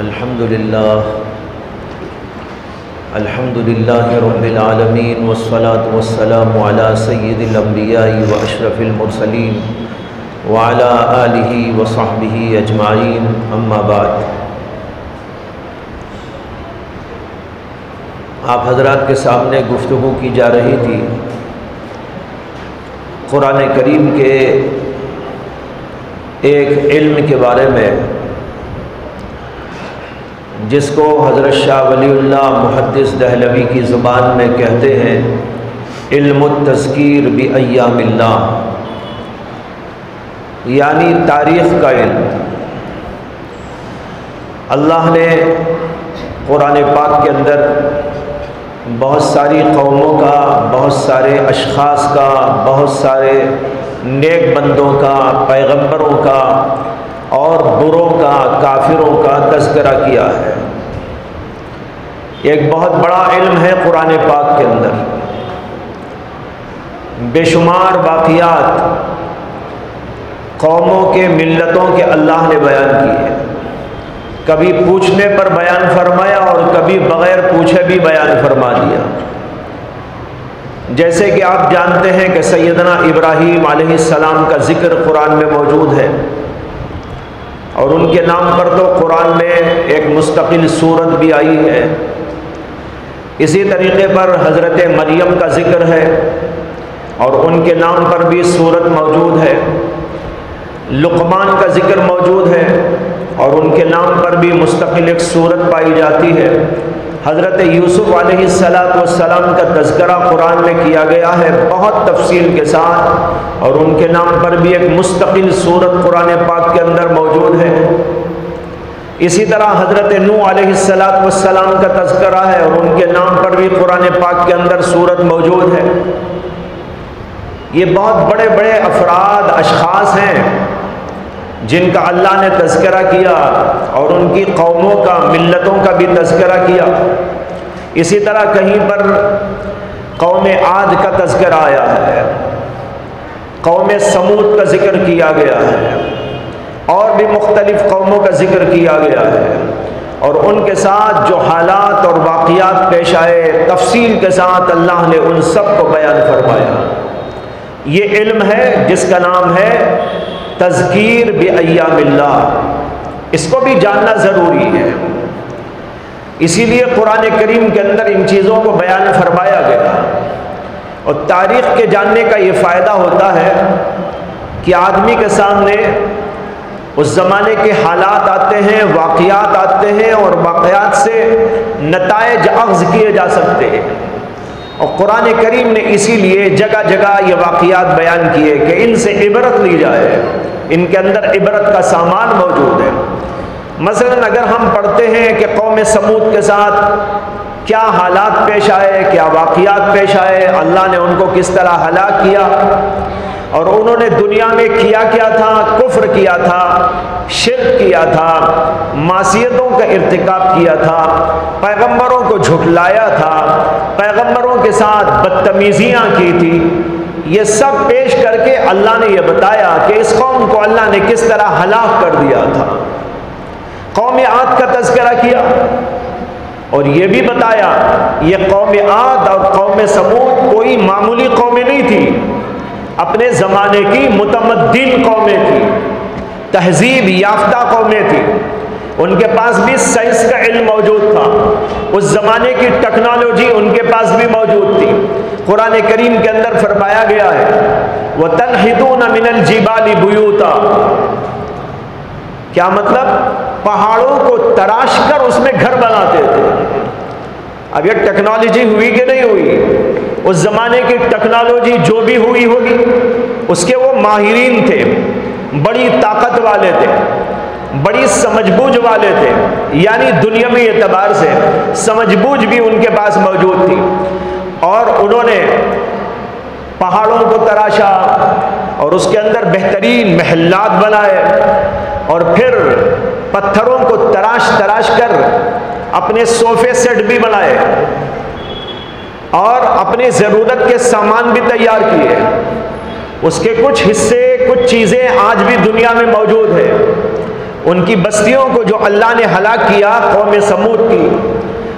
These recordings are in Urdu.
الحمد للہ رب العالمین والصلاة والسلام علی سید الانبیاء واشرف المرسلین وعلی آلہ وصحبہ اجمعین، اما بعد۔ آپ حضرات کے سامنے گفتگو کی جا رہی تھی قرآن کریم کے ایک علم کے بارے میں، جس کو حضرت شاہ ولی اللہ محدث دہلوی کی زبان میں کہتے ہیں علم التذکیر بایام اللہ، یعنی تاریخ کا علم۔ اللہ نے قرآن پاک کے اندر بہت ساری قوموں کا، بہت سارے اشخاص کا، بہت سارے نیک بندوں کا، پیغمبروں کا اور بروں کا، کافروں کا تذکرہ کیا ہے۔ ایک بہت بڑا علم ہے قرآن پاک کے اندر، بے شمار واقعات قوموں کے، ملتوں کے اللہ نے بیان کیے، کبھی پوچھنے پر بیان فرمایا اور کبھی بغیر پوچھے بھی بیان فرما دیا۔ جیسے کہ آپ جانتے ہیں کہ سیدنا ابراہیم علیہ السلام کا ذکر قرآن میں موجود ہے، اور ان کے نام پر تو قرآن میں ایک مستقل سورت بھی آئی ہے۔ اسی طریقے پر حضرت مریم کا ذکر ہے اور ان کے نام پر بھی سورت موجود ہے۔ لقمان کا ذکر موجود ہے اور ان کے نام پر بھی مستقل ایک سورت پائی جاتی ہے۔ حضرت یوسف علیہ السلام کا تذکرہ قرآن میں کیا گیا ہے بہت تفصیل کے ساتھ، اور ان کے نام پر بھی ایک مستقل سورت قرآن پاک کے اندر موجود ہے۔ اسی طرح حضرت نوح علیہ السلام کا تذکرہ ہے اور ان کے نام پر بھی قرآن پاک کے اندر سورت موجود ہے۔ یہ بہت بڑے بڑے افراد، اشخاص ہیں جن کا اللہ نے تذکرہ کیا، اور ان کی قوموں کا، ملتوں کا بھی تذکرہ کیا۔ اسی طرح کہیں پر قوم عاد کا تذکرہ آیا ہے، قوم سمود کا ذکر کیا گیا ہے، اور بھی مختلف قوموں کا ذکر کیا گیا ہے، اور ان کے ساتھ جو حالات اور واقعات پیش آئے تفصیل کے ساتھ اللہ نے ان سب کو بیان فرمایا۔ یہ علم ہے جس کا نام ہے تذکیر بایام اللہ، اس کو بھی جاننا ضروری ہے۔ اسی لیے قرآن کریم کے اندر ان چیزوں کو بیان فرمایا گیا۔ اور تاریخ کے جاننے کا یہ فائدہ ہوتا ہے کہ آدمی کے سامنے اس زمانے کے حالات آتے ہیں، واقعات آتے ہیں، اور واقعات سے نتائج اخذ کیے جا سکتے ہیں۔ اور قرآن کریم نے اسی لیے جگہ جگہ یہ واقعات بیان کیے کہ ان سے عبرت لی جائے، ان کے اندر عبرت کا سامان موجود ہے۔ مثلا اگر ہم پڑھتے ہیں کہ قوم سمود کے ساتھ کیا حالات پیش آئے، کیا واقعات پیش آئے، اللہ نے ان کو کس طرح ہلاک کیا، اور انہوں نے دنیا میں کیا کیا تھا، کفر کیا تھا، شرک کیا تھا، معصیتوں کا ارتکاب کیا تھا، پیغمبروں کو جھٹلایا تھا، پیغمبروں کے ساتھ بدتمیزیاں کی تھی، یہ سب پیش کر کے اللہ نے یہ بتایا کہ اس قوم کو اللہ نے کس طرح ہلاک کر دیا تھا۔ قوم عاد کا تذکرہ کیا اور یہ بھی بتایا یہ قوم عاد اور قوم سمود کوئی معمولی قومیں نہیں تھی، اپنے زمانے کی متمدن قومیں تھیں، تہذیب یافتہ قومیں تھیں، ان کے پاس بھی سائنس کا علم موجود تھا، اس زمانے کی ٹیکنالوجی ان کے پاس بھی موجود تھی۔ قرآن کریم کے اندر فرمایا گیا ہے وَتَنْحِتُونَ مِنَ الْجِبَالِ بُيُوتًا، کیا مطلب؟ پہاڑوں کو تراش کر اس میں گھر بناتے تھے۔ اب یہ ٹیکنالوجی ہوئی کہ نہیں ہوئی؟ اس زمانے کی ٹیکنالوجی جو بھی ہوئی ہوگی اس کے وہ ماہرین تھے، بڑی طاقت والے تھے، بڑی سمجھ بوجھ والے تھے، یعنی دنیاوی اعتبار سے سمجھ بوجھ بھی ان کے پاس موجود تھی، اور انہوں نے پہاڑوں کو تراشا اور اس کے اندر بہترین محلات بنائے، اور پھر پتھروں کو تراش کر اپنے صوفے سیٹ بھی بنائے، اور اپنی ضرورت کے سامان بھی تیار کیے۔ اس کے کچھ حصے، کچھ چیزیں آج بھی دنیا میں موجود ہیں۔ ان کی بستیوں کو جو اللہ نے ہلاک کیا قوم سمود کی،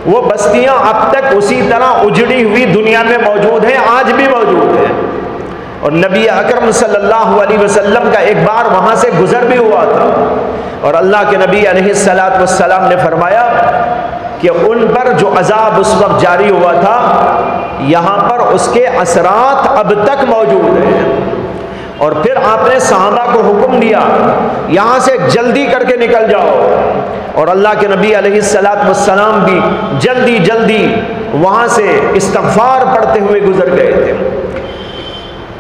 وہ بستیاں اب تک اسی طرح اجڑی ہوئی دنیا میں موجود ہیں، آج بھی موجود ہیں۔ اور نبی اکرم صلی اللہ علیہ وسلم کا ایک بار وہاں سے گزر بھی ہوا تھا، اور اللہ کے نبی علیہ الصلاۃ والسلام نے فرمایا کہ ان پر جو عذاب اس وقت جاری ہوا تھا، یہاں پر اس کے اثرات اب تک موجود ہیں۔ اور پھر آپ نے صحابہ کو حکم دیا یہاں سے جلدی کر کے نکل جاؤ، اور اللہ کے نبی علیہ الصلاۃ والسلام بھی جلدی جلدی وہاں سے استغفار پڑھتے ہوئے گزر گئے تھے۔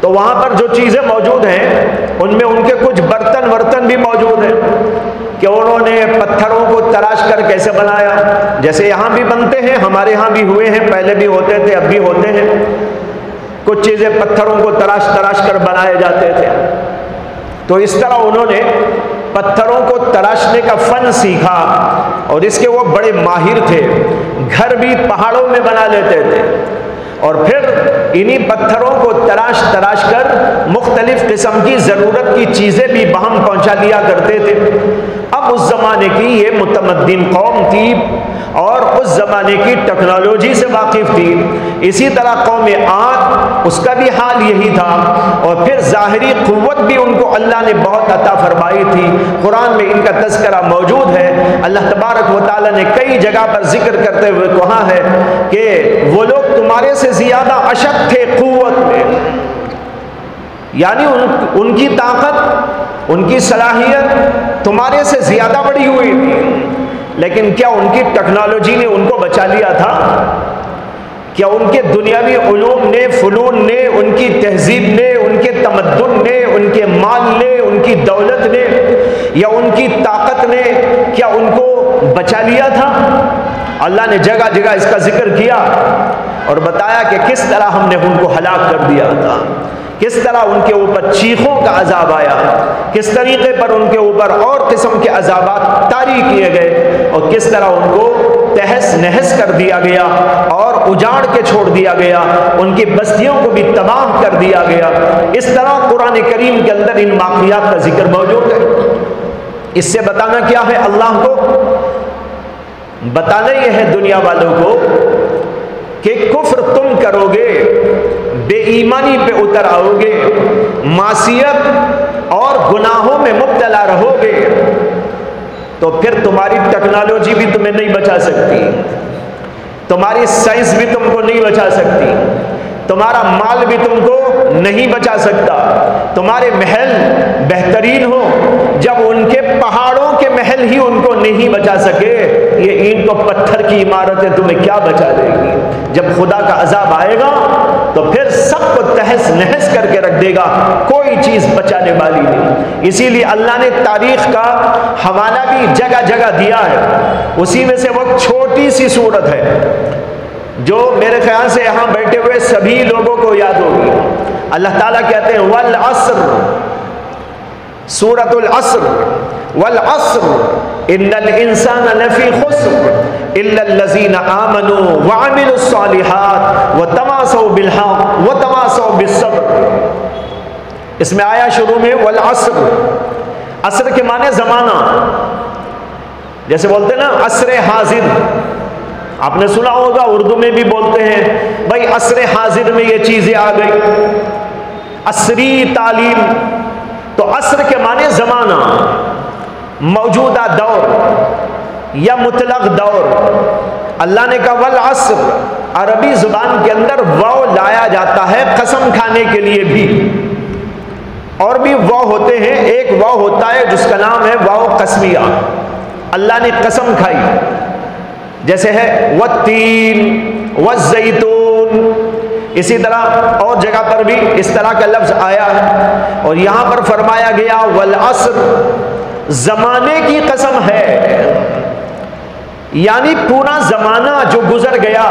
تو وہاں پر جو چیزیں موجود ہیں ان میں ان کے کچھ برتن بھی موجود ہیں کہ انہوں نے پتھروں کو تراش کر کیسے بنایا، جیسے یہاں بھی بنتے ہیں، ہمارے ہاں بھی ہوئے ہیں، پہلے بھی ہوتے تھے، اب بھی ہوتے ہیں۔ کچھ چیزیں پتھروں کو تراش کر بنائے جاتے تھے، تو اس طرح انہوں نے پتھروں کو تراشنے کا فن سیکھا، اور اس کے وہ بڑے ماہر تھے، گھر بھی پہاڑوں میں بنا لیتے تھے، اور پھر انہی پتھروں کو تراش کر مختلف قسم کی ضرورت کی چیزیں بھی باہم پہنچا دیا کرتے تھے۔ اب اس زمانے کی یہ متمدن قوم تھی اور اس زمانے کی ٹیکنالوجی سے واقف تھی۔ اسی طرح قوم عاد، اس کا بھی حال یہی تھا، اور پھر ظاہری قوت بھی ان کو اللہ نے بہت عطا فرمائی تھی۔ قرآن میں ان کا تذکرہ موجود ہے، اللہ تبارک و تعالیٰ نے کئی جگہ پر ذکر کرتے ہوئے کہا ہے کہ وہ لوگ تمہارے سے زیادہ اشد تھے قوت میں، یعنی ان کی طاقت، ان کی صلاحیت تمہارے سے زیادہ بڑی ہوئی تھی، لیکن کیا ان کی ٹیکنالوجی نے ان کو بچا لیا تھا؟ کیا ان کے دنیاوی علوم نے، فنون نے، ان کی تہذیب نے، ان کے تمدن نے، ان کے مال نے، ان کی دولت نے، یا ان کی طاقت نے کیا ان کو بچا لیا تھا؟ اللہ نے جگہ جگہ اس کا ذکر کیا اور بتایا کہ کس طرح ہم نے ان کو ہلاک کر دیا تھا، کس طرح ان کے اوپر چیخوں کا عذاب آیا، کس طریقے پر ان کے اوپر اور قسم کے عذابات طاری کیے گئے، اور کس طرح ان کو تہس نہس کر دیا گیا اور اجاڑ کے چھوڑ دیا گیا، ان کی بستیوں کو بھی تباہ کر دیا گیا۔ اس طرح قرآن کریم کے اندر ان واقعات کا ذکر موجود ہے۔ اس سے بتانا کیا ہے اللہ کو؟ بتانا یہ ہے دنیا والوں کو کہ کفر تم کرو گے، بے ایمانی پہ اتر آؤ گے، معصیت اور گناہوں میں مبتلا رہو گے، تو پھر تمہاری ٹیکنالوجی بھی تمہیں نہیں بچا سکتی، تمہاری سائنس بھی تم کو نہیں بچا سکتی، تمہارا مال بھی تم کو نہیں بچا سکتا۔ تمہارے محل بہترین ہو، جب ان کے پہاڑوں کے محل ہی ان کو نہیں بچا سکے، یہ اینٹ و پتھر کی عمارتیں تمہیں کیا بچا دے گی؟ جب خدا کا عذاب آئے گا تو پھر سب کو تہس نہس کر کے رکھ دے گا، کوئی چیز بچانے والی نہیں۔ اسی لیے اللہ نے تاریخ کا حوالہ بھی جگہ جگہ دیا ہے، اسی میں سے وہ چھوٹی سی سورت ہے جو میرے خیال سے یہاں بیٹھے ہوئے سبھی لوگوں کو یاد ہوگی۔ اللہ تعالیٰ کہتے ہیں والعصر، سورۃ العصر، والعصر ان الانسان لفی خسر الا الذین آمنوا وعملوا الصالحات وتواصوا بالحق وتواصوا بالصبر۔ اس میں آیا شروع میں والعصر، عصر کے معنی زمانہ، جیسے بولتے ہیں نا عصر حاضر، آپ نے سنا ہوگا اردو میں بھی بولتے ہیں بھائی عصر حاضر میں یہ چیزیں آ گئی، عصری تعلیم، تو عصر کے معنی زمانہ، موجودہ دور یا مطلق دور۔ اللہ نے کہا والعصر، عربی زبان کے اندر واو لایا جاتا ہے قسم کھانے کے لیے بھی، اور بھی واو ہوتے ہیں، ایک واو ہوتا ہے جس کا نام ہے واو قسمیہ، اللہ نے قسم کھائی، جیسے ہے والتین والزیتون، اسی طرح اور جگہ پر بھی اس طرح کا لفظ آیا ہے، اور یہاں پر فرمایا گیا والعصر، زمانے کی قسم ہے، یعنی پورا زمانہ جو گزر گیا،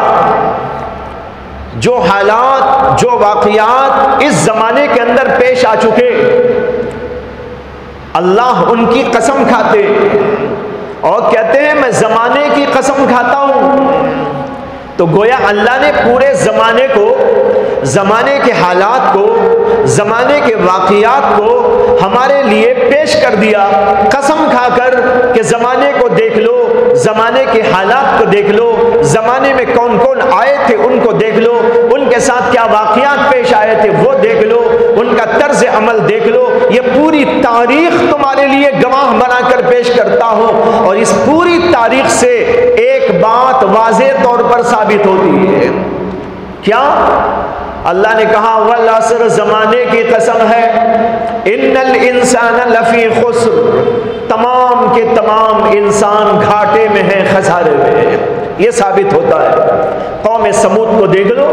جو حالات، جو واقعات اس زمانے کے اندر پیش آ چکے، اللہ ان کی قسم کھاتے اور کہتے ہیں میں زمانے کی قسم کھاتا ہوں، تو گویا اللہ نے پورے زمانے کو زمانے کے حالات کو، زمانے کے واقعات کو ہمارے لیے پیش کر دیا، قسم کھا کر کہ زمانے کو دیکھ لو، زمانے کے حالات کو دیکھ لو، زمانے میں کون کون آئے تھے ان کو دیکھ لو، ان کے ساتھ کیا واقعات پیش آئے تھے وہ دیکھ لو، ان کا طرز عمل دیکھ لو۔ یہ پوری تاریخ تمہارے لیے گواہ بنا کر پیش کرتا ہوں، اور اس پوری تاریخ سے ایک بات واضح طور پر ثابت ہوتی ہے۔ کیا؟ اللہ نے کہا والعصر، زمانے کی قسم ہے، ان الانسان لفی خسر، تمام کے تمام انسان گھاٹے میں ہیں، خسارے میں ہیں۔ یہ ثابت ہوتا ہے۔ قوم سمود کو دیکھ لو،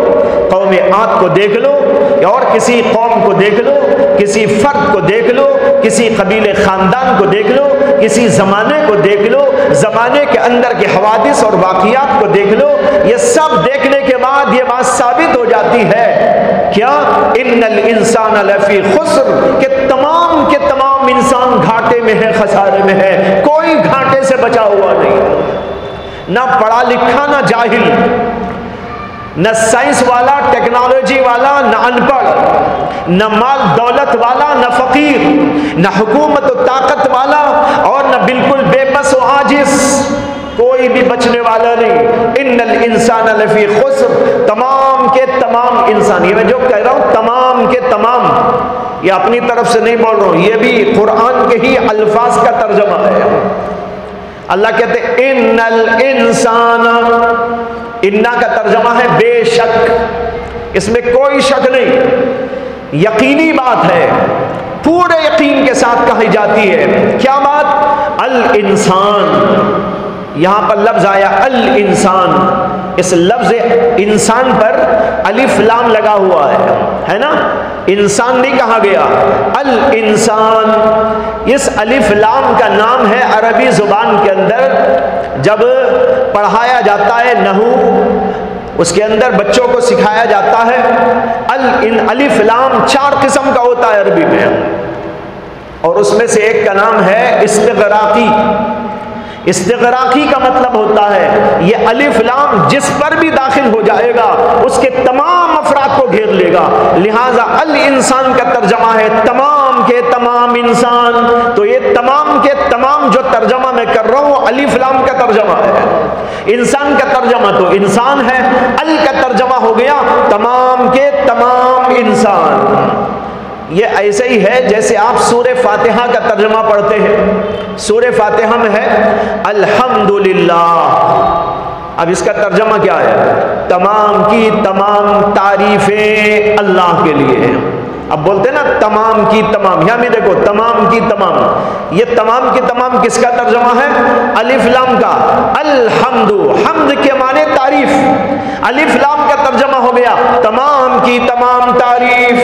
قوم عاد کو دیکھ لو، یا اور کسی قوم کو دیکھ لو، کسی فرد کو دیکھ لو، کسی قبیلے خاندان کو دیکھ لو، کسی زمانے کو دیکھ لو، زمانے کے اندر کے حوادث اور واقعات کو دیکھ لو، یہ سب دیکھنے کے بعد یہ بات ثابت ہو جاتی ہے کیا؟ ان الانسان لفی خسر، کہ تمام کے تمام انسان گھاٹے میں ہے، خسارے میں ہے، کوئی گھاٹے سے بچا ہوا نہیں، نہ پڑھا لکھا نہ جاہل، نہ سائنس والا، ٹیکنالوجی والا، نہ ان پڑھ، نہ مال دولت والا، نہ فقیر، نہ حکومت و طاقت والا، اور نہ بالکل بے بس و عاجز، کوئی بھی بچنے والا نہیں۔ ان الانسان لفی خسر، تمام کے تمام انسان، یہ میں جو کہہ رہا ہوں تمام کے تمام، یہ اپنی طرف سے نہیں بول رہا ہوں، یہ بھی قرآن کے ہی الفاظ کا ترجمہ ہے۔ اللہ کہتے ہیں ان الانسان، انا کا ترجمہ ہے بے شک، اس میں کوئی شک نہیں، یقینی بات ہے، پورے یقین کے ساتھ کہی جاتی ہے۔ کیا بات؟ الانسان، یہاں پر لفظ آیا الانسان، اس لفظ انسان پر الف لام لگا ہوا ہے نا، انسان نہیں کہا گیا، الانسان۔ اس الف لام کا نام ہے عربی زبان کے اندر، جب پڑھایا جاتا ہے نحو، اس کے اندر بچوں کو سکھایا جاتا ہے، الف لام 4 قسم کا ہوتا ہے عربی میں، اور اس میں سے ایک کا نام ہے استغراقی۔ استغراقی کا مطلب ہوتا ہے یہ الف لام جس پر بھی داخل ہو جائے گا اس کے تمام افراد کو گھیر لے گا، لہذا الانسان کا ترجمہ ہے تمام کے تمام انسان۔ تو یہ تمام کے تمام جو ترجمہ میں کر رہا ہوں وہ الف لام کا ترجمہ ہے، انسان کا ترجمہ تو انسان ہے، ال کا ترجمہ ہو گیا تمام کے تمام انسان۔ یہ ایسے ہی ہے جیسے آپ سورہ فاتحہ کا ترجمہ پڑھتے ہیں، سورہ فاتحہ میں ہے الحمدللہ، اب اس کا ترجمہ کیا ہے؟ تمام کی تمام تعریفیں اللہ کے لیے ہیں۔ اب بولتے ہیں نا تمام کی تمام، یہاں بھی دیکھو تمام کی تمام، یہ تمام کی تمام کس کا ترجمہ ہے؟ الف لام کا، الحمد، حمد کے معنی تعریف، الف لام کا ترجمہ ہو گیا تمام کی تمام تعریف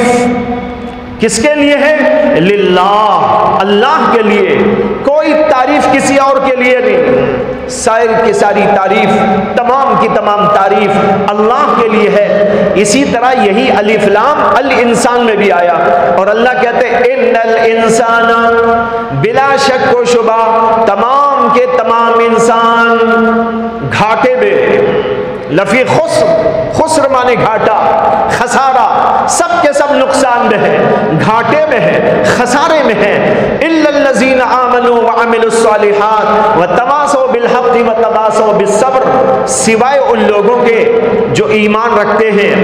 کس کے لیے ہے؟ للہ، اللہ کے لیے، کوئی تعریف کسی اور کے لیے نہیں، سائر کی ساری تعریف، تمام کی تمام تعریف اللہ کے لیے ہے۔ اسی طرح یہی الف لام الانسان میں بھی آیا، اور اللہ کہتے ہیں ان الانسان، بلا شک و شبہ تمام کے تمام انسان گھاٹے میں، لفی خسر، خسر مانے گھاٹا، خسارہ، سب کے سب نقصان میں ہے، گھاٹے میں ہے، خسارے میں ہے۔ الا الذین آمنوا وعملوا الصالحات وتواصوا بالحق وتواصوا بالصبر، سوائے ان لوگوں کے جو ایمان رکھتے ہیں،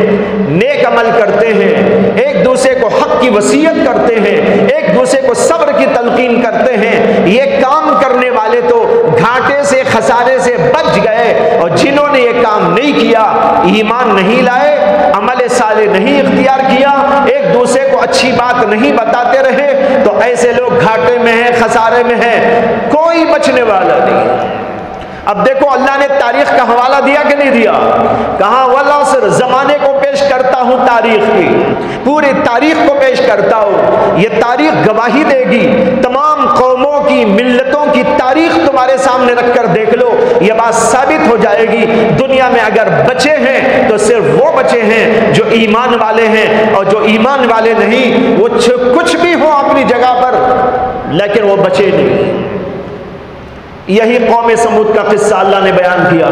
نیک عمل کرتے ہیں، ایک دوسرے کو حق کی وصیت کرتے ہیں، ایک دوسرے کو صبر کی تلقین کرتے ہیں، یہ کام کرنے والے تو گھاٹے سے، خسارے سے بچ گئے۔ اور جنہوں نے یہ کام نہیں کیا، ایمان نہیں لائے، عمل صالح نہیں اختیار کیا، ایک دوسرے کو اچھی بات نہیں بتاتے رہے، تو ایسے لوگ گھاٹے میں ہیں، خسارے میں ہیں، کوئی بچنے والا نہیں۔ اب دیکھو اللہ نے تاریخ کا حوالہ دیا کہ نہیں دیا؟ کہاں والعصر، زمانے کو پیش کرتا ہوں، تاریخ کی پوری تاریخ کو پیش کرتا ہوں، یہ تاریخ گواہی دے گی، تمام قوموں کی، ملتوں کی تاریخ تمہارے سامنے رکھ کر دیکھ لو، یہ بات ثابت ہو جائے گی دنیا میں اگر بچے ہیں تو صرف وہ بچے ہیں جو ایمان والے ہیں، اور جو ایمان والے نہیں وہ کچھ بھی ہو اپنی جگہ پر لیکن وہ بچے نہیں۔ یہی قوم سمود کا قصہ اللہ نے بیان کیا۔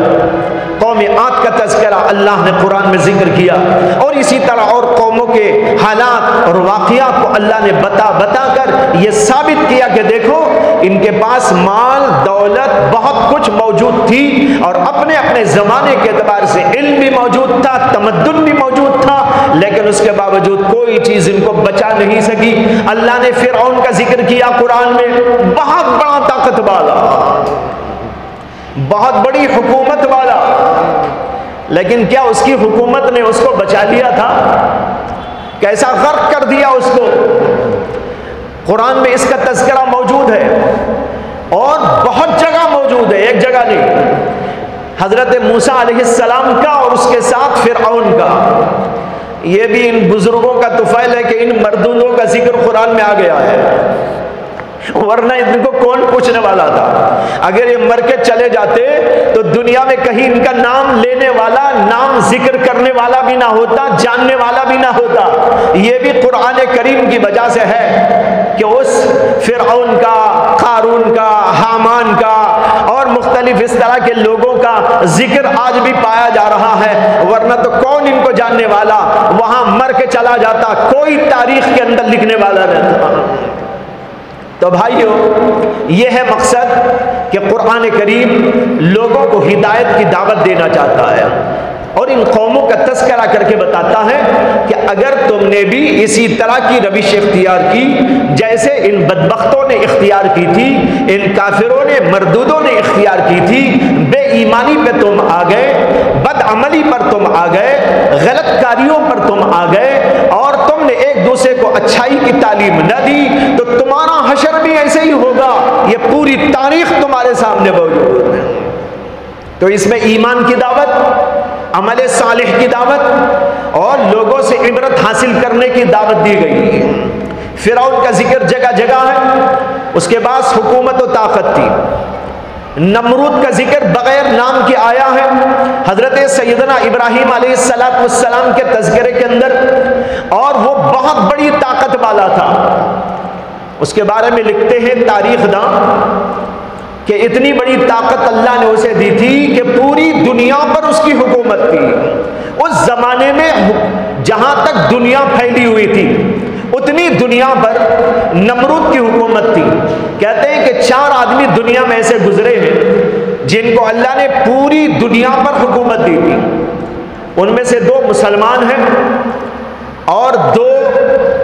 قوم عاد کا تذکرہ اللہ نے قرآن میں ذکر کیا، اور اسی طرح اور قوموں کے حالات اور واقعات کو اللہ نے بتا بتا کر یہ ثابت کیا کہ دیکھو ان کے پاس مال دولت بہت کچھ موجود تھی، اور اپنے اپنے زمانے کے اعتبار سے علم بھی موجود تھا، تمدن بھی موجود تھا، لیکن اس کے باوجود کوئی چیز ان کو بچا نہیں سکی۔ اللہ نے فرعون کا ذکر کیا قرآن میں، بہت بڑا طاقت والا، بہت بڑی حکومت والا، لیکن کیا اس کی حکومت نے اس کو بچا لیا تھا؟ کیسا غرق کر دیا اس کو۔ قرآن میں اس کا تذکرہ موجود ہے اور بہت جگہ موجود ہے، ایک جگہ نہیں۔ حضرت موسیٰ علیہ السلام کا اور اس کے ساتھ فرعون کا، یہ بھی ان بزرگوں کا طفیل ہے کہ ان مردودوں کا ذکر قرآن میں آ گیا ہے، ورنہ ان کو کون پوچھنے والا تھا؟ اگر یہ مر کے چلے جاتے تو دنیا میں کہیں ان کا نام لینے والا، نام ذکر کرنے والا بھی نہ ہوتا، جاننے والا بھی نہ ہوتا۔ یہ بھی قرآن کریم کی وجہ سے ہے کہ اس فرعون کا، قارون کا، حامان کا اور مختلف اس طرح کے لوگوں کا ذکر آج بھی پایا جا رہا ہے، ورنہ تو کون ان کو جاننے والا؟ وہاں مر کے چلا جاتا، کوئی تاریخ کے اندر لکھنے والا رہتا۔ تو بھائیو، یہ ہے مقصد کہ قرآن کریم لوگوں کو ہدایت کی دعوت دینا چاہتا ہے، اور ان قوموں کا تذکرہ کر کے بتاتا ہے کہ اگر تم نے بھی اسی طرح کی روش اختیار کی جیسے ان بدبختوں نے اختیار کی تھی، ان کافروں نے، مردودوں نے اختیار کی تھی، بے ایمانی پہ تم آ گئے، بد عملی پر تم آ گئے، غلط کاریوں پر تم آ گئے، اور تم نے ایک دوسرے کو اچھائی کی تعلیم نہ دی، تو تمہارا حشر بھی ایسے ہی ہوگا۔ یہ پوری تاریخ تمہارے سامنے موجود ہے۔ تو اس میں ایمان کی دعوت، عمل صالح کی دعوت اور لوگوں سے عبرت حاصل کرنے کی دعوت دی گئی ہے۔ فرعون کا ذکر جگہ جگہ ہے، اس کے بعد حکومت و طاقت تھی۔ نمرود کا ذکر بغیر نام کے آیا ہے، حضرت سیدنا ابراہیم علیہ السلام کے تذکرے کے اندر، اور وہ بہت بڑی طاقت والا تھا۔ اس کے بارے میں لکھتے ہیں تاریخ داں کہ اتنی بڑی طاقت اللہ نے اسے دی تھی کہ پوری دنیا پر اس کی حکومت تھی۔ اس زمانے میں جہاں تک دنیا پھیلی ہوئی تھی اتنی دنیا پر نمرود کی حکومت تھی۔ کہتے ہیں کہ 4 آدمی دنیا میں ایسے گزرے ہیں جن کو اللہ نے پوری دنیا پر حکومت دی تھی۔ ان میں سے 2 مسلمان ہیں اور 2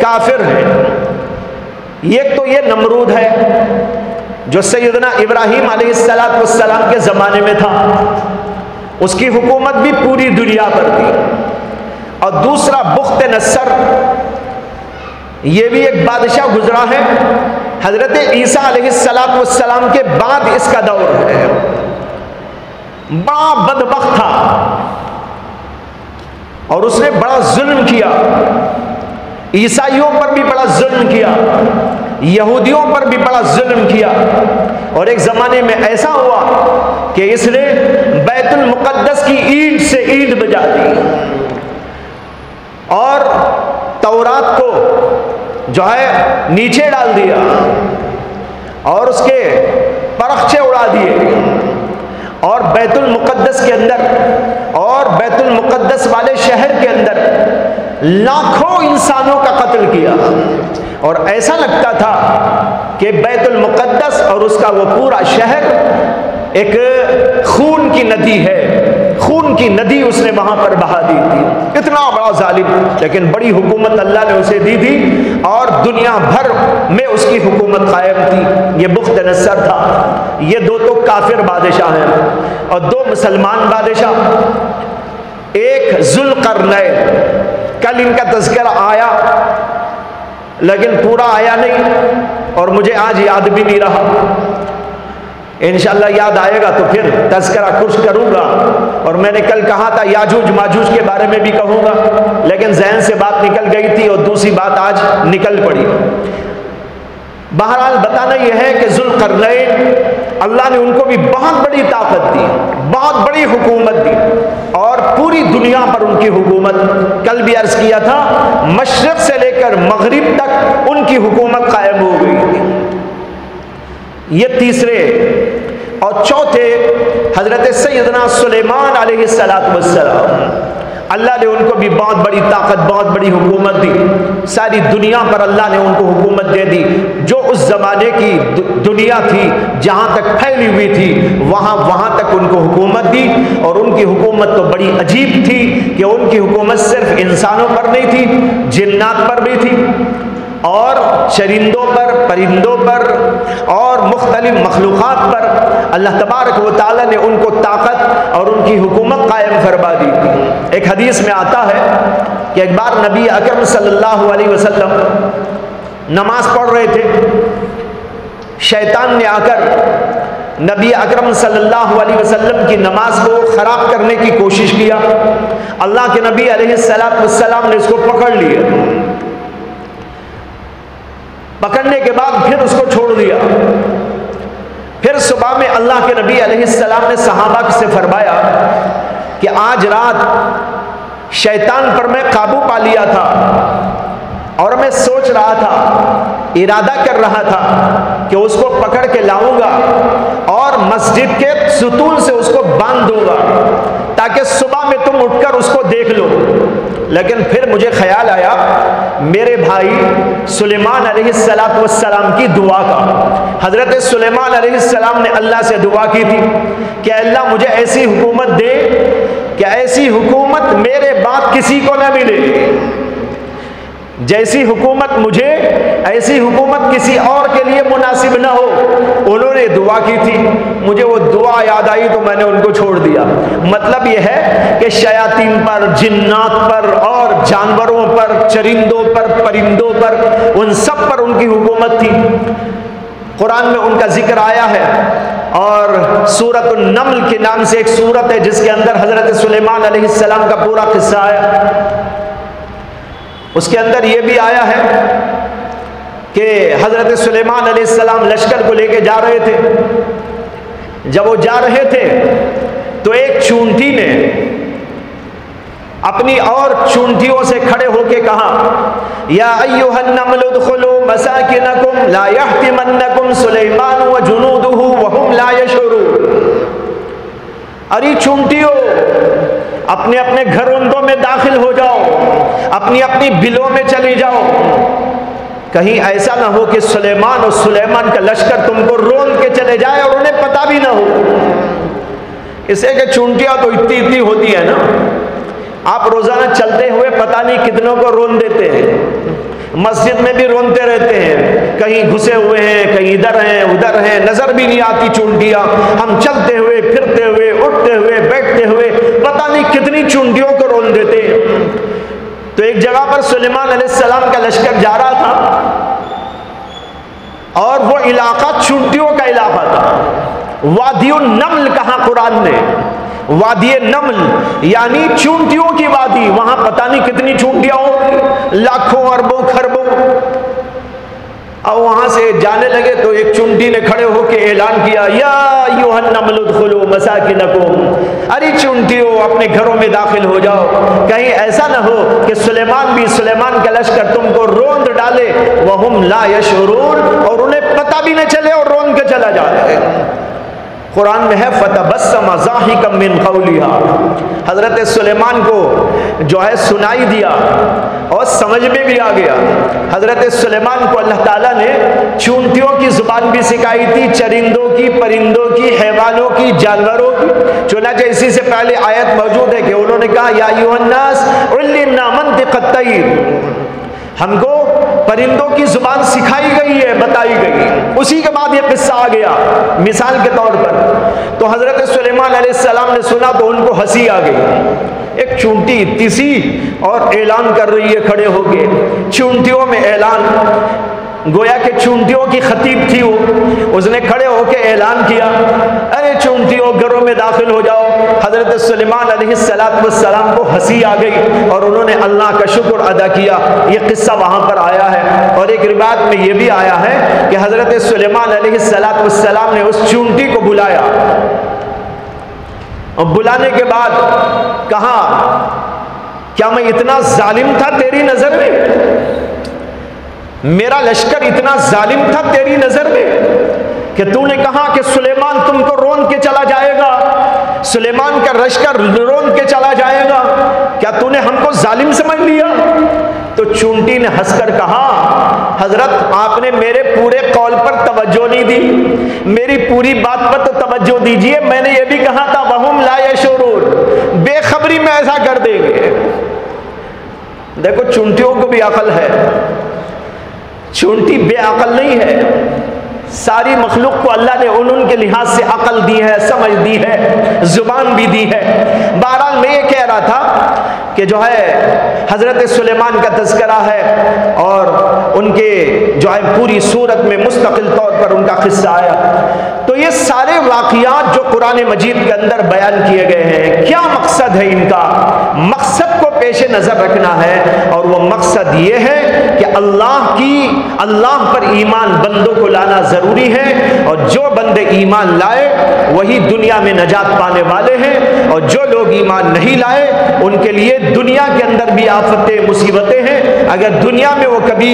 کافر ہیں۔ ایک تو یہ نمرود ہے جو سیدنا ابراہیم علیہ السلام کے زمانے میں تھا، اس کی حکومت بھی پوری دنیا پر تھی۔ اور دوسرا بخت نصر، یہ بھی ایک بادشاہ گزرا ہے، حضرت عیسیٰ علیہ السلام کے بعد اس کا دور ہے۔ بڑا بدبخت تھا اور اس نے بڑا ظلم کیا، عیسائیوں پر بھی بڑا ظلم کیا، یہودیوں پر بھی بڑا ظلم کیا، اور ایک زمانے میں ایسا ہوا کہ اس نے بیت المقدس کی اینٹ سے اینٹ بجا دی، اور تورات کو جو ہے نیچے ڈال دیا، اور اس کے پرخچے اڑا دیے، اور بیت المقدس کے اندر اور بیت المقدس والے شہر کے اندر لاکھوں انسانوں کا قتل کیا۔ اور ایسا لگتا تھا کہ بیت المقدس اور اس کا وہ پورا شہر ایک خون کی ندی ہے، خون کی ندی اس نے وہاں پر بہا دی تھی۔ اتنا بڑا ظالم، لیکن بڑی حکومت اللہ نے اسے دی تھی، اور دنیا بھر میں اس کی حکومت قائم تھی۔ یہ بخت نصر تھا۔ یہ 2 تو کافر بادشاہ ہیں اور 2 مسلمان بادشاہ۔ ایک ذوالقرنین، کل ان کا تذکرہ آیا لیکن پورا آیا نہیں، اور مجھے آج یاد بھی نہیں رہا۔ انشاءاللہ یاد آئے گا تو پھر تذکرہ کچھ کروں گا، اور میں نے کل کہا تھا یاجوج ماجوج کے بارے میں بھی کہوں گا، لیکن ذہن سے بات نکل گئی تھی اور دوسری بات آج نکل پڑی۔ بہرحال بتانا یہ ہے کہ ذوالقرنین، اللہ نے ان کو بھی بہت بڑی طاقت دی، بہت بڑی حکومت دی، اور پوری دنیا پر ان کی حکومت، کل بھی عرض کیا تھا، مشرق سے لے کر مغرب تک ان کی حکومت قائم ہو گئی تھی۔ یہ تیسرے اور چوتھے حضرت سیدنا سلیمان علیہ السلام، اللہ نے ان کو بھی بہت بڑی طاقت، بہت بڑی حکومت دی، ساری دنیا پر اللہ نے ان کو حکومت دے دی۔ جو اس زمانے کی دنیا تھی، جہاں تک پھیلی ہوئی تھی، وہاں تک ان کو حکومت دی، اور ان کی حکومت تو بڑی عجیب تھی کہ ان کی حکومت صرف انسانوں پر نہیں تھی، جنات پر بھی تھی، اور چرندوں پر، پرندوں پر، اور مختلف مخلوقات پر اللہ تبارک و تعالیٰ نے ان کو طاقت اور ان کی حکومت قائم فرما دی۔ ایک حدیث میں آتا ہے کہ ایک بار نبی اکرم صلی اللہ علیہ وسلم نماز پڑھ رہے تھے، شیطان نے آ کر نبی اکرم صلی اللہ علیہ وسلم کی نماز کو خراب کرنے کی کوشش کیا۔ اللہ کے نبی علیہ السلام نے اس کو پکڑ لیا، پکڑنے کے بعد پھر اس کو چھوڑ دیا۔ پھر صبح میں اللہ کے نبی علیہ السلام نے صحابہ سے فرمایا کہ آج رات شیطان پر میں قابو پا لیا تھا، اور میں سوچ رہا تھا، ارادہ کر رہا تھا کہ اس کو پکڑ کے لاؤں گا اور مسجد کے ستون سے اس کو باندھ دوں گا تاکہ صبح میں تم اٹھ کر اس کو دیکھ لو۔ لیکن پھر مجھے خیال آیا میرے بھائی سلیمان علیہ السلام کی دعا کا۔ حضرت سلیمان علیہ السلام نے اللہ سے دعا کی تھی کہ اللہ مجھے ایسی حکومت دے کہ ایسی حکومت میرے بعد کسی کو نہ ملے، جیسی حکومت مجھے، ایسی حکومت کسی اور کے لیے مناسب نہ ہو۔ انہوں نے دعا کی تھی، مجھے وہ دعا یاد آئی تو میں نے ان کو چھوڑ دیا۔ مطلب یہ ہے کہ شیاطین پر، جنات پر، اور جانوروں پر، چرندوں پر، پرندوں پر، ان سب پر ان کی حکومت تھی۔ قرآن میں ان کا ذکر آیا ہے، اور سورۃ النمل کے نام سے ایک سورت ہے جس کے اندر حضرت سلیمان علیہ السلام کا پورا قصہ ہے۔ اس کے اندر یہ بھی آیا ہے کہ حضرت سلیمان علیہ السلام لشکر کو لے کے جا رہے تھے۔ جب وہ جا رہے تھے تو ایک چونٹی نے اپنی اور چونٹیوں سے کھڑے ہو کے کہا، یا ایھا النمل ادخلوا مساکنکم لا یحطمنکم سلیمان وجنودہ وہم لا یشعرون۔ ارے چونٹیوں، اپنے اپنے گھروں میں داخل ہو جاؤ، اپنی اپنی بلوں میں چلی جاؤ، کہیں ایسا نہ ہو کہ سلیمان اور سلیمان کا لشکر تم کو رون کے چلے جائے اور انہیں پتہ بھی نہ ہو۔ اسے کہ چونٹیاں تو اتنی ہوتی ہیں نا، آپ روزانہ چلتے ہوئے پتہ نہیں کتنوں کو رون دیتے ہیں، مسجد میں بھی رونتے رہتے ہیں، کہیں گھسے ہوئے ہیں، کہیں ادھر ہیں ادھر ہیں، نظر بھی نہیں آتی چونٹیاں۔ ہم چلتے ہوئے، پھرتے ہوئے، اٹھتے ہوئے، بیٹھتے ہوئے پتہ نہیں کتنی چونٹیوں کو رون دیتے ہیں۔ تو ایک جگہ پر سلیمان علیہ السلام کا لشکر جا رہا تھا، اور وہ علاقہ چونٹیوں کا علاقہ تھا۔ وادی النمل کہا قرآن نے، وادی نمل یعنی چونٹیوں کی وادی۔ وہاں پتہ نہیں کتنی چونٹیاں ہوں، لاکھوں، اربوں، خربوں۔ اب وہاں سے جانے لگے تو ایک چونٹی نے کھڑے ہو کے اعلان کیا، یا ایھا النمل ادخلوا مساکنکم، ارے چونٹیوں اپنے گھروں میں داخل ہو جاؤ، کہیں ایسا نہ ہو کہ سلیمان کا لشکر تم کو روند ڈالے، وہم لا یشعرون، اور انہیں پتہ بھی نہ چلے اور روند کے چلا جائے۔ قرآن میں ہے فتبسم ضاحکا من قولها، حضرت سلیمان کو جو ہے سنائی دیا اور سمجھ میں بھی آ گیا۔ حضرت سلیمان کو اللہ تعالیٰ نے چونٹیوں کی زبان بھی سکھائی تھی، چرندوں کی، پرندوں کی، حیوانوں کی، جانوروں کی۔ چنانچہ اسی سے پہلے آیت موجود ہے کہ انہوں نے کہا، یا ایھا الناس علمنا منطق الطیر، ہم کو پرندوں کی زبان سکھائی گئی ہے، بتائی گئی۔ اسی کے بعد یہ قصہ آ گیا مثال کے طور پر۔ تو حضرت سلیمان علیہ السلام نے سنا تو ان کو ہنسی آ گئی۔ ایک چونٹی اتنی سی اور اعلان کر رہی ہے کھڑے ہو کے، چونٹیوں میں اعلان، گویا کہ چونٹیوں کی خطیب تھی وہ، اس نے کھڑے ہو کے اعلان کیا، ارے چونٹیوں گھروں میں داخل ہو جاؤ۔ حضرت سلیمان علیہ السلام کو ہنسی آ گئی اور انہوں نے اللہ کا شکر ادا کیا۔ یہ قصہ وہاں پر آیا ہے، اور ایک روایت میں یہ بھی آیا ہے کہ حضرت سلیمان علیہ السلام نے اس چونٹی کو بلایا، اور بلانے کے بعد کہا، کیا میں اتنا ظالم تھا تیری نظر میں؟ میرا لشکر اتنا ظالم تھا تیری نظر میں کہ تو نے کہا کہ سلیمان تم کو رون کے چلا جائے گا، سلیمان کا لشکر رون کے چلا جائے گا، کیا تو نے ہم کو ظالم سمجھ لیا؟ تو چونٹی نے ہنس کر کہا حضرت آپ نے میرے پورے قول پر توجہ نہیں دی، میری پوری بات پر تو توجہ دیجئے، میں نے یہ بھی کہا تھا وَهُمْ لَا يَشْعُرُونَ، بے خبری میں ایسا کر دیں گے۔ دیکھو چونٹیوں کو بھی عقل ہے، چونٹی بے عقل نہیں ہے، ساری مخلوق کو اللہ نے ان کے لحاظ سے عقل دی ہے، سمجھ دی ہے، زبان بھی دی ہے۔ بہرحال میں یہ کہہ رہا تھا کہ جو ہے حضرت سلیمان کا تذکرہ ہے اور ان کے جو ہے پوری صورت میں مستقل طور پر ان کا قصہ آیا، تو یہ سارے واقعات جو قرآن مجید کے اندر بیان کیے گئے ہیں، کیا مقصد ہے ان کا؟ مقصد کو پیش نظر رکھنا ہے، اور وہ مقصد یہ ہے کہ اللہ پر ایمان بندوں کو لانا ضروری ہے، اور جو بندے ایمان لائے وہی دنیا میں نجات پانے والے ہیں، اور جو لوگ ایمان نہیں لائے ان کے لیے دنیا کے اندر بھی آفتیں مصیبتیں ہیں۔ اگر دنیا میں وہ کبھی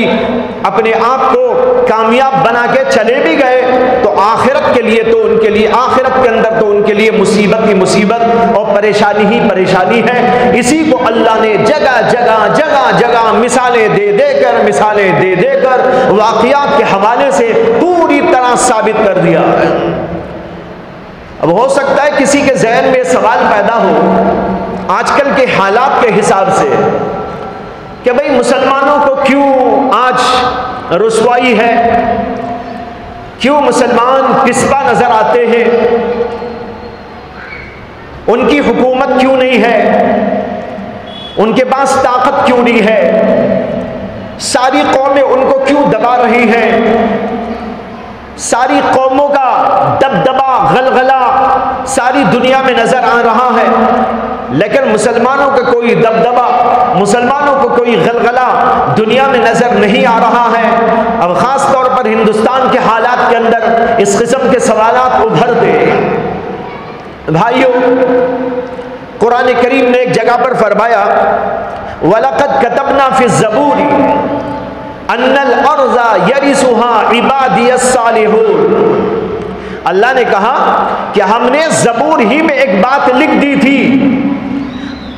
اپنے آپ کو کامیاب بنا کے چلے بھی گئے تو آخرت کے لیے تو ان کے لیے آخرت کے اندر تو ان کے لیے مصیبت ہی مصیبت اور پریشانی ہی پریشانی ہے۔ اسی کو اللہ نے جگہ جگہ مثالیں دے دے کر واقعات کے حوالے سے پوری طرح ثابت کر دیا ہے۔ اب ہو سکتا ہے کسی کے ذہن میں سوال پیدا ہو آج کل کے حالات کے حساب سے کہ بھئی مسلمانوں کو کیوں آج رسوائی ہے، کیوں مسلمان پسپا نظر آتے ہیں، ان کی حکومت کیوں نہیں ہے، ان کے پاس طاقت کیوں نہیں ہے، ساری قومیں ان کو کیوں دبا رہی ہیں، ساری قوموں کا دبدبا غلغلہ ساری دنیا میں نظر آ رہا ہے، لیکن مسلمانوں کا کوئی دبدبا، مسلمانوں کو کوئی غلغلہ دنیا میں نظر نہیں آ رہا ہے۔ اب خاص طور پر ہندوستان کے حالات کے اندر اس قسم کے سوالات ابھرتے ہیں۔ بھائیو، قرآن کریم نے ایک جگہ پر فرمایا وَلَقَدْ كَتَبْنَا فِي الزَّبُورِ أَنَّ الْأَرْضَ يَرِثُهَا عِبَادِيَ الصَّالِحُونَ، اللہ نے کہا کہ ہم نے زبور ہی میں ایک بات لکھ دی تھی۔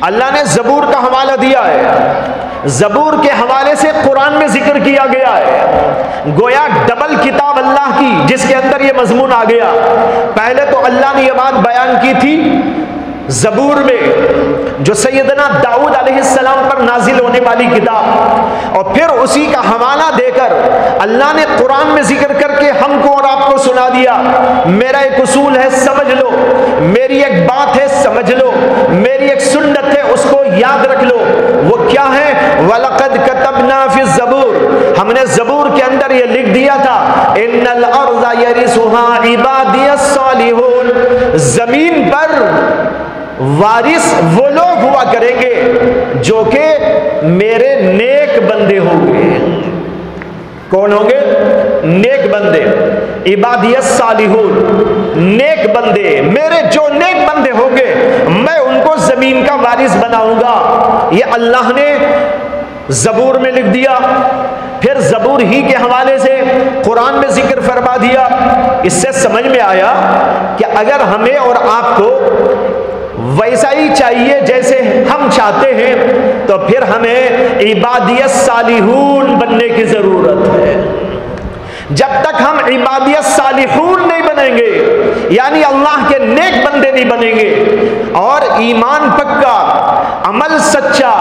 اللہ نے زبور کا حوالہ دیا ہے، زبور کے حوالے سے قرآن میں ذکر کیا گیا ہے، گویا ڈبل کتاب اللہ کی جس کے اندر یہ مضمون آ گیا۔ پہلے تو اللہ نے یہ بات بیان کی تھی زبور میں جو سیدنا داؤد علیہ السلام پر نازل ہونے والی کتاب، اور پھر اسی کا حوالہ دے کر اللہ نے قرآن میں ذکر کر کے ہم کو اور آپ کو سنا دیا۔ میرا ایک اصول ہے سمجھ لو، میری ایک بات ہے سمجھ لو، میری ایک سنت ہے اس کو یاد رکھ لو۔ وہ کیا ہے؟ وَلَقَدْ كَتَبْنَا فِي الزَّبُورِ، ہم نے زبور کے اندر یہ لکھ دیا تھا إِنَّ الْأَرْضَ يَرِثُهَا عِبَادِيَ الصَّالِحُونَ، زمین پر وارث وہ لوگ ہوا کریں گے جو کہ میرے نیک بندے ہوں گے۔ کون ہوں گے؟ نیک بندے، عبادی الصالحون، نیک بندے، میرے جو نیک بندے ہوں گے میں ان کو زمین کا وارث بناؤں گا۔ یہ اللہ نے زبور میں لکھ دیا، پھر زبور ہی کے حوالے سے قرآن میں ذکر فرما دیا۔ اس سے سمجھ میں آیا کہ اگر ہمیں اور آپ کو ویسا ہی چاہیے جیسے ہم چاہتے ہیں تو پھر ہمیں عبادی الصالحون بننے کی ضرورت ہے۔ جب تک ہم عبادی الصالحون نہیں بنیں گے، یعنی اللہ کے نیک بندے نہیں بنیں گے، اور ایمان پکا، عمل سچا،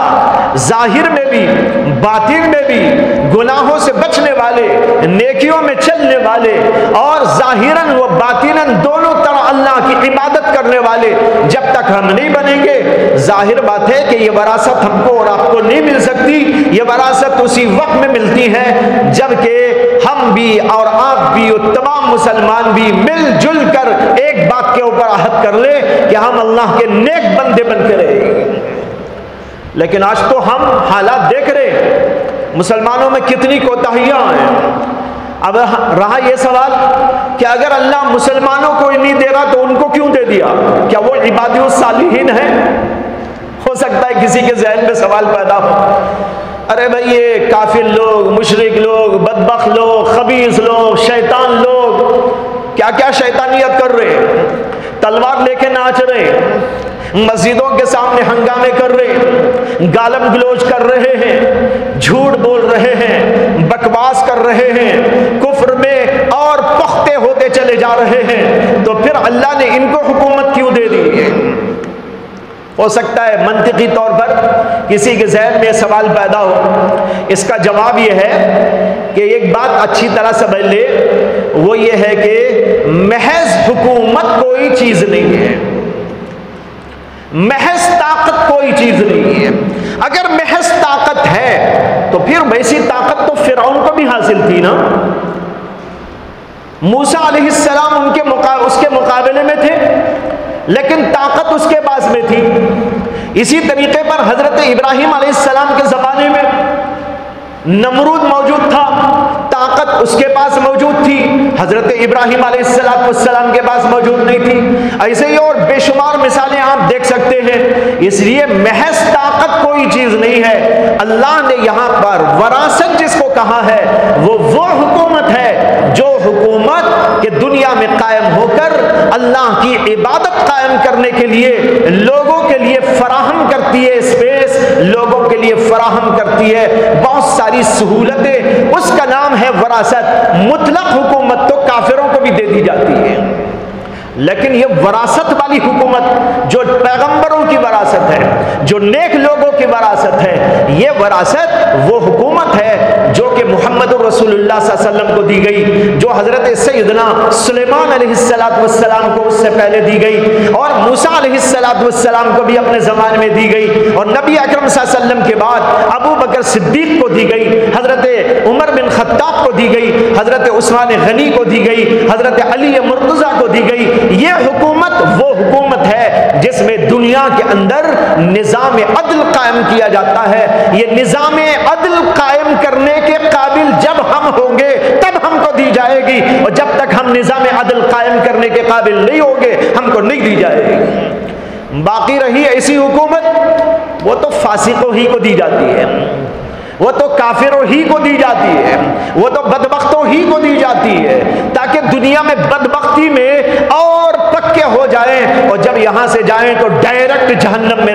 ظاہر میں بھی باطن میں بھی گناہوں سے بچنے والے، نیکیوں میں چلنے والے، اور ظاہراً و باطناً دونوں طرح اللہ کی عبادت کرنے والے جب تک ہم نہیں بنیں گے، ظاہر بات ہے کہ یہ وراثت ہم کو اور آپ کو نہیں مل سکتی۔ یہ وراثت اسی وقت میں ملتی ہے جب کہ ہم بھی اور آپ بھی اور تمام مسلمان بھی مل جل کر ایک بات کے اوپر عہد کر لیں کہ ہم اللہ کے نیک بندے بن کے رہیں گے۔ لیکن آج تو ہم حالات دیکھ رہے ہیں، مسلمانوں میں کتنی کوتاہیاں ہیں۔ اب رہا یہ سوال کہ اگر اللہ مسلمانوں کو نہیں دے رہا تو ان کو کیوں دے دیا؟ کیا وہ عبادی الصالحین ہیں؟ ہو سکتا ہے کسی کے ذہن میں سوال پیدا ہو، ارے بھائی یہ کافر لوگ، مشرک لوگ، بدبخت لوگ، خبیث لوگ، شیطان لوگ کیا کیا شیطانیت کر رہے ہیں، تلوار لے کے ناچ رہے ہیں، مسجدوں کے سامنے ہنگامے کر رہے ہیں، گالم گلوچ کر رہے ہیں، جھوٹ بول رہے ہیں، بکواس کر رہے ہیں، کفر میں اور پختے ہوتے چلے جا رہے ہیں، تو پھر اللہ نے ان کو حکومت کیوں دے دی ہے؟ ہو سکتا ہے منطقی طور پر کسی کے ذہن میں سوال پیدا ہو، اس کا جواب یہ ہے کہ ایک بات اچھی طرح سمجھ لے، وہ یہ ہے کہ محض حکومت کوئی چیز نہیں ہے، محض طاقت کوئی چیز نہیں ہے۔ اگر محض طاقت ہے تو پھر ویسی طاقت تو فرعون کو بھی حاصل تھی نا، موسیٰ علیہ السلام اس کے مقابلے میں تھے، لیکن طاقت اس کے پاس میں تھی۔ اسی طریقے پر حضرت ابراہیم علیہ السلام کے زمانے میں نمرود موجود تھا، طاقت اس کے پاس موجود تھی، حضرت ابراہیم علیہ السلام کے پاس موجود نہیں تھی۔ ایسے ہی اور بے شمار مثالیں آپ دیکھ سکتے ہیں۔ اس لیے محض طاقت کوئی چیز نہیں ہے۔ اللہ نے یہاں پر وراثت جس کو کہا ہے وہ حکومت ہے جو حکومت کے دنیا میں قائم ہو کر اللہ کی عبادت قائم کرنے کے لیے لوگوں کے لیے فراہم کرتی ہے، اسپیس لوگوں کے لیے فراہم کرتی ہے، بہت ساری سہولتیں، اس کا نام ہے وراثت۔ مطلق حکومت تو کافروں کو بھی دے دی جاتی ہے، لیکن یہ وراثت والی حکومت جو پیغمبروں کی وراثت ہے، جو نیک لوگوں کی وراثت ہے، یہ وراثت وہ حکومت ہے جو کہ محمد رسول اللہ صلی اللہ علیہ وسلم کو دی گئی، جو حضرت سیدنا سلیمان علیہ السلام کو اس سے پہلے دی گئی، اور موسیٰ علیہ السلام کو بھی اپنے زمانے میں دی گئی، اور نبی اکرم صلی اللہ علیہ وسلم کے بعد ابو بکر صدیق کو دی گئی، حضرت عمر بن خطاب کو دی گئی، حضرت عثمان غنی کو دی گئی، حضرت علی مرتضیٰ کو دی گئی۔ یہ حکومت وہ حکومت ہے جس میں دنیا کے اندر نظام عدل قائم کیا جاتا ہے۔ یہ نظام عدل قائم کرنے کے قابل جب ہم ہوں گے تب ہم کو دی جائے گی، اور جب تک ہم نظام عدل قائم کرنے کے قابل نہیں ہوں گے ہم کو نہیں دی جائے گی۔ باقی رہی ایسی حکومت، وہ تو فاسقوں ہی کو دی جاتی ہے، وہ تو کافروں ہی کو دی جاتی ہے، وہ تو بدبختوں ہی کو دی جاتی ہے، تاکہ دنیا میں بدبختی میں اور پکے ہو جائیں، اور جب یہاں سے جائیں تو ڈائریکٹ جہنم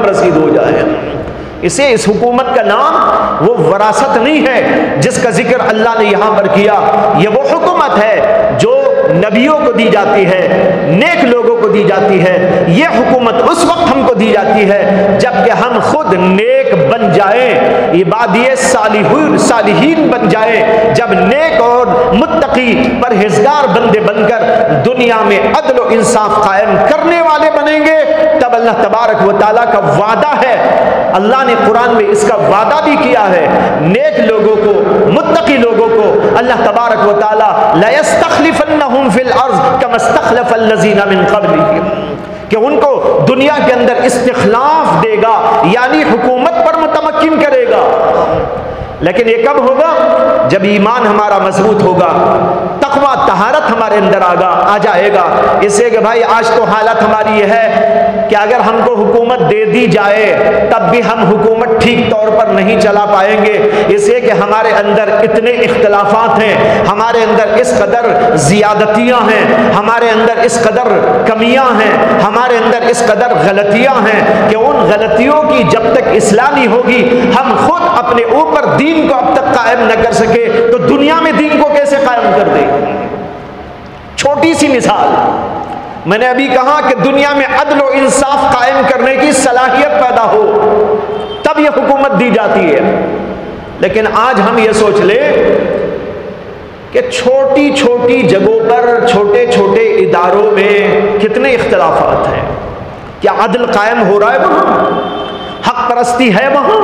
رسید ہو جائے۔ اسے اس حکومت کا نام وہ وراثت نہیں ہے جس کا ذکر اللہ نے یہاں پر کیا، یہ وہ حکومت ہے جو نبیوں کو دی جاتی ہے، نیک لوگوں کو دی جاتی ہے۔ یہ حکومت اس وقت ہم کو دی جاتی ہے جب کہ ہم خود نیک بن جائیں، عبادی صالحین بن جائیں، جب نیک اور متقی پرہیزگار بندے بن کر دنیا میں عدل و انصاف قائم کرنے والے بنیں گے، تب اللہ تبارک و تعالیٰ کا وعدہ ہے، اللہ نے قرآن میں اس کا وعدہ بھی کیا ہے، نیک لوگوں کو، متقی لوگوں کو اللہ تبارک و تعالیٰ لَيَسْتَخْلِفَنَّهُمْ فِي الْأَرْضِ كَمَا اسْتَخْلَفَ الَّذِينَ مِنْ قَبْلِهِمْ، کہ ان کو دنیا کے اندر استخلاف دے گا، یعنی حکومت پر متمکن کرے گا۔ لیکن یہ کب ہوگا؟ جب ایمان ہمارا مضبوط ہوگا، تقوی طہارت ہمارے اندر آ جائے گا۔ اس سے کہ بھائی آج تو حالت ہماری یہ ہے کہ اگر ہم کو حکومت دے دی جائے تب بھی ہم حکومت ٹھیک طور پر نہیں چلا پائیں گے، اس لیے کہ ہمارے اندر اتنے اختلافات ہیں، ہمارے اندر اس قدر زیادتیاں ہیں، ہمارے اندر اس قدر کمیاں ہیں، ہمارے اندر اس قدر غلطیاں ہیں کہ ان غلطیوں کی جب تک اصلاح نہیں ہوگی، ہم خود اپنے اوپر دین کو اب تک قائم نہ کر سکے تو دنیا میں دین کو کیسے قائم کر دے؟ چھوٹی سی مثال میں نے ابھی کہا کہ دنیا میں عدل و انصاف قائم کرنے کی صلاحیت پیدا ہو تب یہ حکومت دی جاتی ہے، لیکن آج ہم یہ سوچ لیں کہ چھوٹی چھوٹی جگہوں پر چھوٹے چھوٹے اداروں میں کتنے اختلافات ہیں، کیا عدل قائم ہو رہا ہے وہاں؟ حق پرستی ہے وہاں؟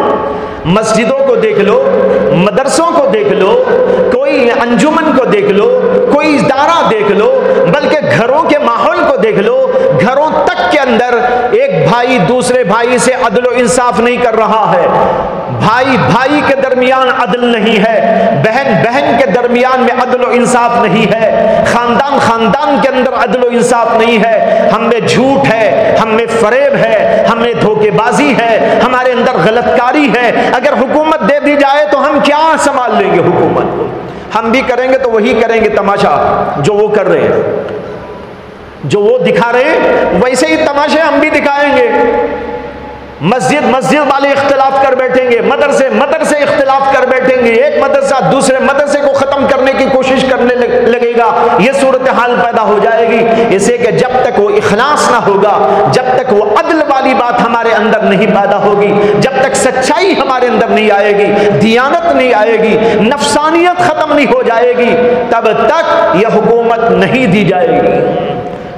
مسجدوں کو دیکھ لو، مدرسوں کو دیکھ لو، کوئی انجمن کو دیکھ لو، کوئی ادارہ دیکھ لو، بلکہ گھروں کے ماحول کو دیکھ لو، گھروں تک کے اندر ایک بھائی دوسرے بھائی سے عدل و انصاف نہیں کر رہا ہے، بھائی بھائی کے درمیان عدل نہیں ہے، بہن بہن کے درمیان میں عدل و انصاف نہیں ہے، خاندان خاندان کے اندر عدل و انصاف نہیں ہے، ہم میں جھوٹ ہے، ہم میں فریب ہے، ہم میں دھوکے بازی ہے، ہمارے اندر غلط کاری ہے۔ اگر حکومت دے دی جائے تو ہم کیا سنبھال لیں گے حکومت کو؟ ہم بھی کریں گے تو وہی کریں گے تماشا جو وہ کر رہے ہیں۔ جو وہ دکھا رہے ہیں ویسے ہی تماشے ہم بھی دکھائیں گے. مسجد والے اختلاف کر بیٹھیں گے، مدرسے اختلاف کر بیٹھیں گے، ایک مدرسہ دوسرے مدرسے کو ختم کرنے کی کوشش کرنے لگے گا. یہ صورتحال پیدا ہو جائے گی. اسے کہ جب تک وہ اخلاص نہ ہوگا، جب تک وہ عدل والی بات ہمارے اندر نہیں پیدا ہوگی، جب تک سچائی ہمارے اندر نہیں آئے گی، دیانت نہیں آئے گی، نفسانیت ختم نہیں ہو جائے گی، تب تک یہ حکومت نہیں دی جائے گی.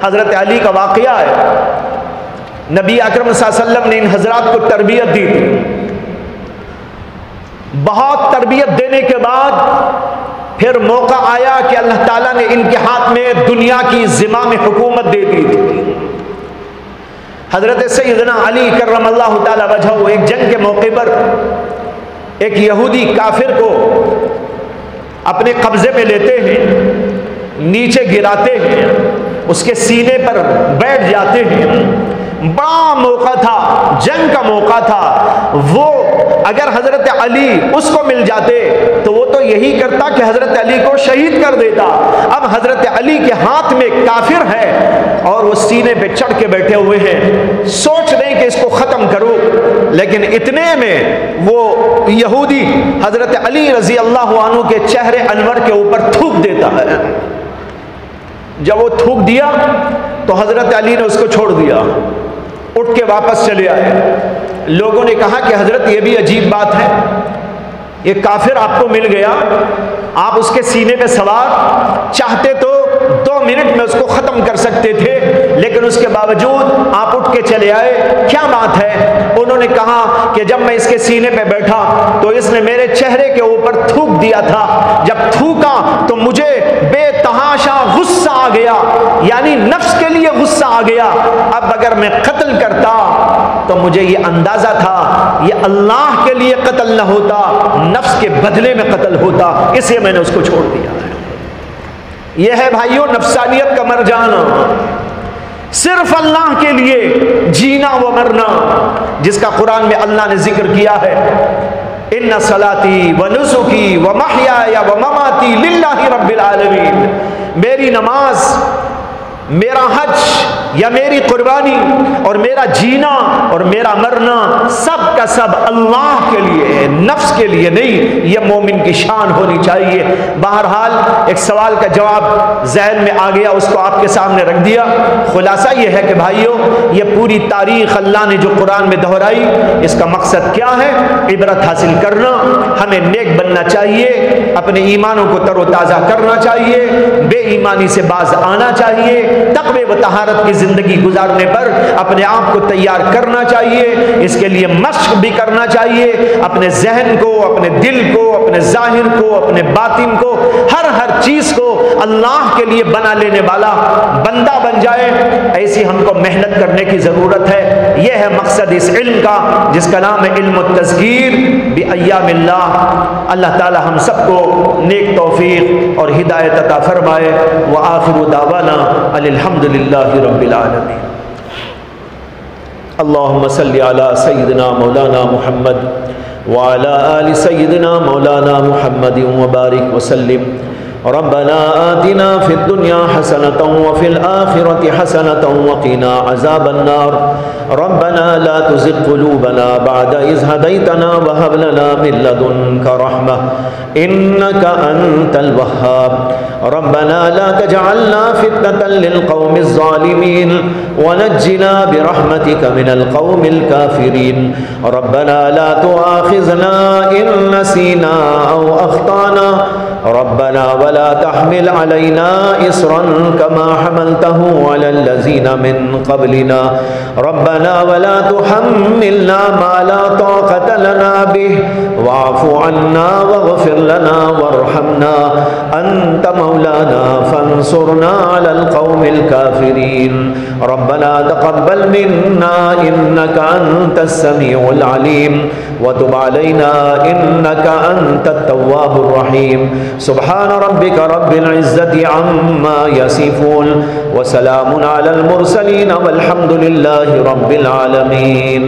حضرت علی کا واقعہ ہے. نبی اکرم صلی اللہ علیہ وسلم نے ان حضرات کو تربیت دی تھی. بہت تربیت دینے کے بعد پھر موقع آیا کہ اللہ تعالیٰ نے ان کے ہاتھ میں دنیا کی زمام حکومت دے دی تھی. حضرت سیدنا علی کرم اللہ تعالی وجہہ ایک جنگ کے موقع پر ایک یہودی کافر کو اپنے قبضے میں لیتے ہیں، نیچے گراتے ہیں، اس کے سینے پر بیٹھ جاتے ہیں. بڑا موقع تھا، جنگ کا موقع تھا. وہ اگر حضرت علی اس کو مل جاتے تو وہ تو یہی کرتا کہ حضرت علی کو شہید کر دیتا. اب حضرت علی کے ہاتھ میں کافر ہے اور وہ سینے پہ چڑھ کے بیٹھے ہوئے ہیں. سوچ رہے کہ اس کو ختم کرو، لیکن اتنے میں وہ یہودی حضرت علی رضی اللہ عنہ کے چہرے انور کے اوپر تھوک دیتا ہے. جب وہ تھوک دیا تو حضرت علی نے اس کو چھوڑ دیا، اٹھ کے واپس چلے آئے. لوگوں نے کہا کہ حضرت یہ بھی عجیب بات ہے، یہ کافر آپ کو مل گیا، آپ اس کے سینے پہ سوار، چاہتے تو 2 منٹ میں اس کو ختم کر سکتے تھے، لیکن اس کے باوجود آپ اٹھ کے چلے آئے، کیا بات ہے؟ انہوں نے کہا کہ جب میں اس کے سینے پہ بیٹھا تو اس نے میرے چہرے کے اوپر تھوک دیا تھا. جب تھوکا تو مجھے بے تحاشا غصہ آ گیا، یعنی نفس کے لیے غصہ آ گیا. اب اگر میں قتل کرتا تو مجھے یہ اندازہ تھا یہ اللہ کے لیے قتل نہ ہوتا، نفس کے بدلے میں قتل ہوتا، اس لیے میں نے اس کو چھوڑ دیا. یہ ہے بھائیوں نفسانیت کا مر جانا، صرف اللہ کے لیے جینا و مرنا، جس کا قرآن میں اللہ نے ذکر کیا ہے. ان صلاتی و نسکی و محیای و مماتی للہ رب العالمین. میری نماز، میرا حج یا میری قربانی اور میرا جینا اور میرا مرنا سب کا سب اللہ کے لیے، نفس کے لیے نہیں. یہ مومن کی شان ہونی چاہیے. بہرحال ایک سوال کا جواب ذہن میں آ گیا، اس کو آپ کے سامنے رکھ دیا. خلاصہ یہ ہے کہ بھائیوں، یہ پوری تاریخ اللہ نے جو قرآن میں دہرائی، اس کا مقصد کیا ہے؟ عبرت حاصل کرنا. ہمیں نیک بننا چاہیے، اپنے ایمانوں کو تر و تازہ کرنا چاہیے، بے ایمانی سے باز آنا چاہیے، تقوی و طہارت کی زندگی گزارنے پر اپنے آپ کو تیار کرنا چاہیے. اس کے لیے مشق بھی کرنا چاہیے. اپنے ذہن کو، اپنے دل کو، اپنے ظاہر کو، اپنے باطن کو، ہر چیز کو اللہ کے لیے بنا لینے والا بندہ بن جائے. ایسی ہم کو محنت کرنے کی ضرورت ہے. یہ ہے مقصد اس علم کا، جس کا نام ہے علم التذکیر بایام اللہ. اللہ تعالی ہم سب کو نیک توفیق اور ہدایت عطا فرمائے. وآخر دعوانا الحمد للہ رب العالمین. اللہم صلی علی سیدنا مولانا محمد وعلی آل سیدنا مولانا محمد وبارک وسلم. ربنا آتنا في الدنيا حسنة وفي الآخرة حسنة وقنا عذاب النار. ربنا لا تزغ قلوبنا بعد إذ هديتنا وهب لنا من لدنك رحمة إنك أنت الوهاب. ربنا لا تجعلنا فتنة للقوم الظالمين ونجنا برحمتك من القوم الكافرين. ربنا لا تؤاخذنا إن نسينا أو أخطأنا. ربنا ولا تحمل علينا إصرا كما حملته على الذين من قبلنا. ربنا ولا تحملنا ما لا طاقة لنا به واعف عنا واغفر لنا وارحمنا أنت مولانا فانصرنا على القوم الكافرين. ربنا تقبل منا إنك أنت السميع العليم وتب علينا إنك أنت التواب الرحيم. سبحان ربك رب العزة عما يصفون وسلام على المرسلين والحمد لله رب العالمين.